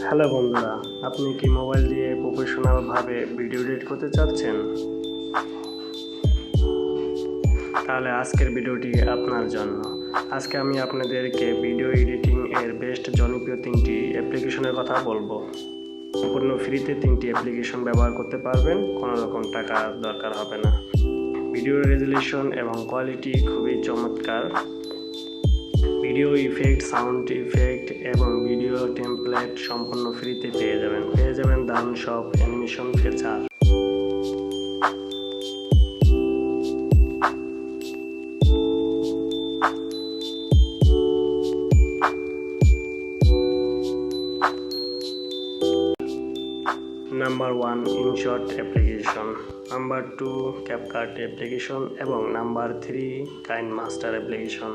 Hello বন্ধুরা, আপনি কি মোবাইল দিয়ে প্রফেশনালভাবে ভিডিও এডিট করতে চাচ্ছেন? তাহলে আজকের ভিডিওটি আপনার জন্য। আজকে আমি আপনাদেরকে ভিডিও এডিটিং এর বেস্ট জনপ্রিয় 3টি অ্যাপ্লিকেশনের কথা বলবো। সম্পূর্ণ ফ্রিতে 3টি অ্যাপ্লিকেশন ব্যবহার করতে পারবেন, কোনো রকম টাকা দরকার হবে না। ভিডিও রেজলিউশন এবং কোয়ালিটি খুবই চমৎকার। ভিডিও ইফেক্ট, সাউন্ড ইফেক্ট এবং ভিডিও টেমপ্লেট সম্পূর্ণ ফ্রিতে পেয়ে যাবেন দারুণ সব animation feature. Number 1 InShot application, number 2 CapCut application এবং নাম্বার 3 কাইন মাস্টার অ্যাপ্লিকেশন।